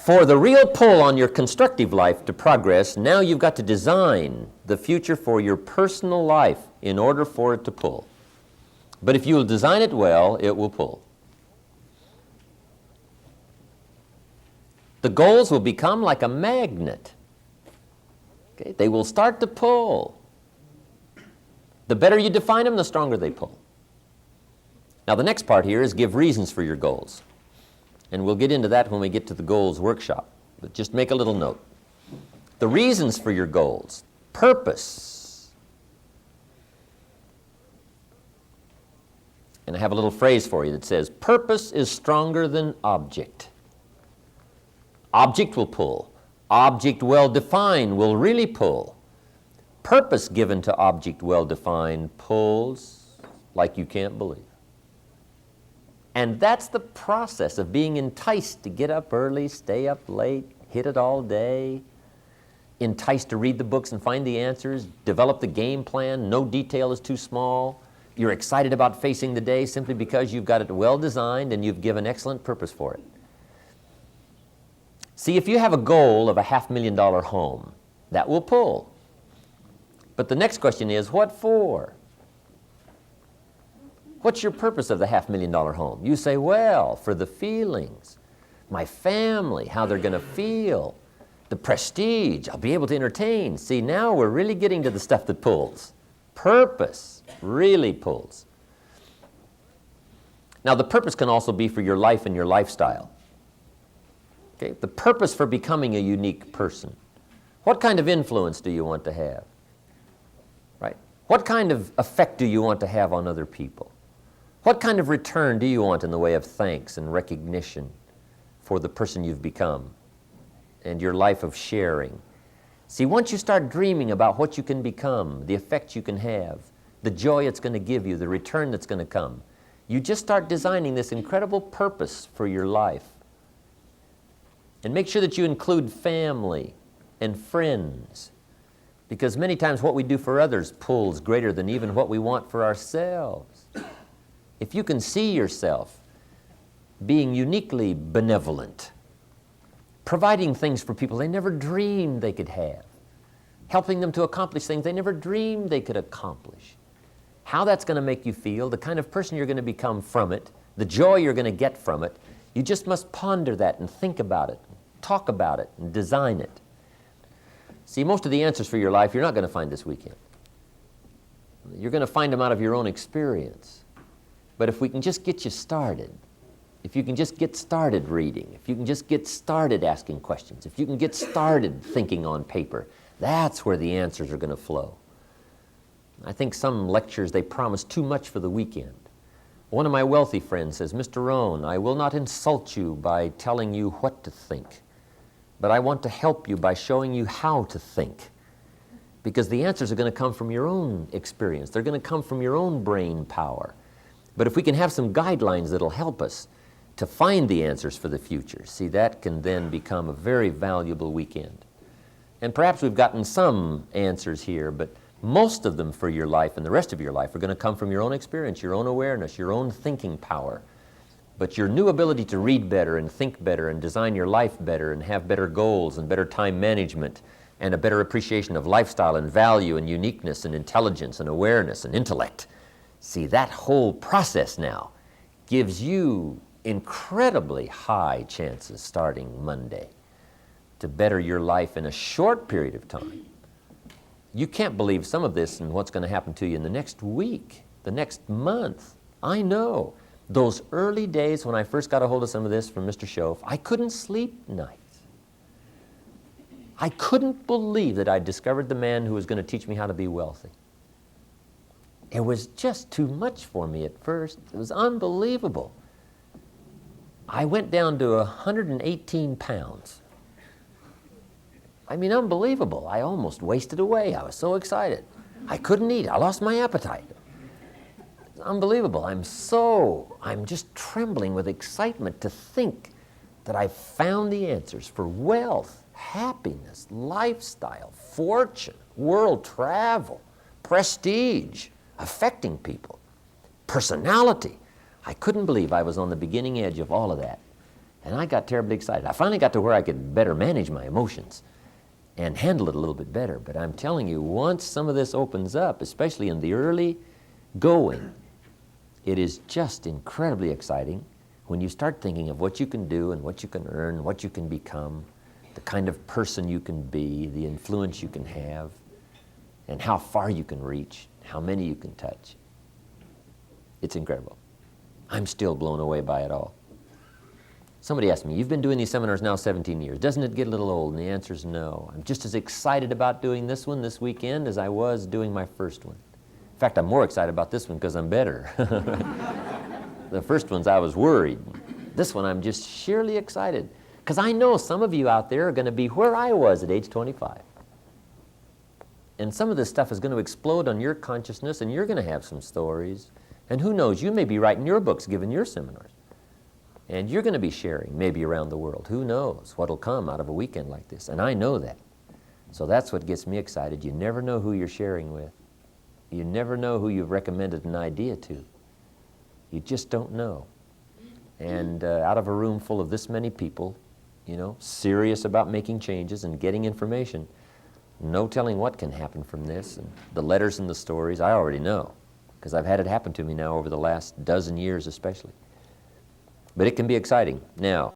For the real pull on your constructive life to progress, now you've got to design the future for your personal life in order for it to pull. But if you'll design it well, it will pull. The goals will become like a magnet. Okay? They will start to pull. The better you define them, the stronger they pull. Now the next part here is give reasons for your goals. And we'll get into that when we get to the goals workshop. But just make a little note. The reasons for your goals. Purpose. And I have a little phrase for you that says, purpose is stronger than object. Object will pull. Object well defined will really pull. Purpose given to object well defined pulls like you can't believe. And that's the process of being enticed to get up early, stay up late, hit it all day, enticed to read the books and find the answers, develop the game plan, no detail is too small. You're excited about facing the day simply because you've got it well designed and you've given excellent purpose for it. See, if you have a goal of a $500,000 home, that will pull. But the next question is, what for? What's your purpose of the $500,000 home? You say, well, for the feelings, my family, how they're going to feel, the prestige, I'll be able to entertain. See, now we're really getting to the stuff that pulls. Purpose really pulls. Now, the purpose can also be for your life and your lifestyle. Okay? The purpose for becoming a unique person. What kind of influence do you want to have? Right? What kind of effect do you want to have on other people? What kind of return do you want in the way of thanks and recognition for the person you've become and your life of sharing? See, once you start dreaming about what you can become, the effect you can have, the joy it's going to give you, the return that's going to come, you just start designing this incredible purpose for your life. And make sure that you include family and friends, because many times what we do for others pulls greater than even what we want for ourselves. If you can see yourself being uniquely benevolent, providing things for people they never dreamed they could have, helping them to accomplish things they never dreamed they could accomplish, how that's going to make you feel, the kind of person you're going to become from it, the joy you're going to get from it, you just must ponder that and think about it, talk about it, and design it. See, most of the answers for your life you're not going to find this weekend. You're going to find them out of your own experience. But if we can just get you started, if you can just get started reading, if you can just get started asking questions, if you can get started thinking on paper, that's where the answers are going to flow. I think some lectures, they promise too much for the weekend. One of my wealthy friends says, Mr. Rohn, I will not insult you by telling you what to think, but I want to help you by showing you how to think. Because the answers are going to come from your own experience. They're going to come from your own brain power. But if we can have some guidelines that'll help us to find the answers for the future, see, that can then become a very valuable weekend. And perhaps we've gotten some answers here, but most of them for your life and the rest of your life are going to come from your own experience, your own awareness, your own thinking power. But your new ability to read better and think better and design your life better and have better goals and better time management and a better appreciation of lifestyle and value and uniqueness and intelligence and awareness and intellect. See, that whole process now gives you incredibly high chances starting Monday to better your life in a short period of time. You can't believe some of this and what's going to happen to you in the next week, the next month. I know. Those early days when I first got a hold of some of this from Mr. Shoaff, I couldn't sleep nights. I couldn't believe that I'd discovered the man who was going to teach me how to be wealthy. It was just too much for me at first. It was unbelievable. I went down to 118 pounds. I mean, unbelievable. I almost wasted away. I was so excited. I couldn't eat. I lost my appetite. It's unbelievable. I'm just trembling with excitement to think that I've found the answers for wealth, happiness, lifestyle, fortune, world travel, prestige, affecting people, personality. I couldn't believe I was on the beginning edge of all of that. And I got terribly excited. I finally got to where I could better manage my emotions and handle it a little bit better. But I'm telling you, once some of this opens up, especially in the early going, it is just incredibly exciting when you start thinking of what you can do and what you can earn, what you can become, the kind of person you can be, the influence you can have, and how far you can reach, how many you can touch. It's incredible. I'm still blown away by it all. Somebody asked me, you've been doing these seminars now 17 years. Doesn't it get a little old? And the answer is no. I'm just as excited about doing this one this weekend as I was doing my first one. In fact, I'm more excited about this one because I'm better. The first ones I was worried. This one I'm just sheerly excited because I know some of you out there are going to be where I was at age 25. And some of this stuff is going to explode on your consciousness, and you're going to have some stories. And who knows, you may be writing your books, giving your seminars. And you're going to be sharing maybe around the world. Who knows what'll come out of a weekend like this? And I know that. So that's what gets me excited. You never know who you're sharing with. You never know who you've recommended an idea to. You just don't know. And out of a room full of this many people, you know, serious about making changes and getting information, no telling what can happen from this. And the letters and the stories, I already know, because I've had it happen to me now over the last dozen years especially. But it can be exciting. Now,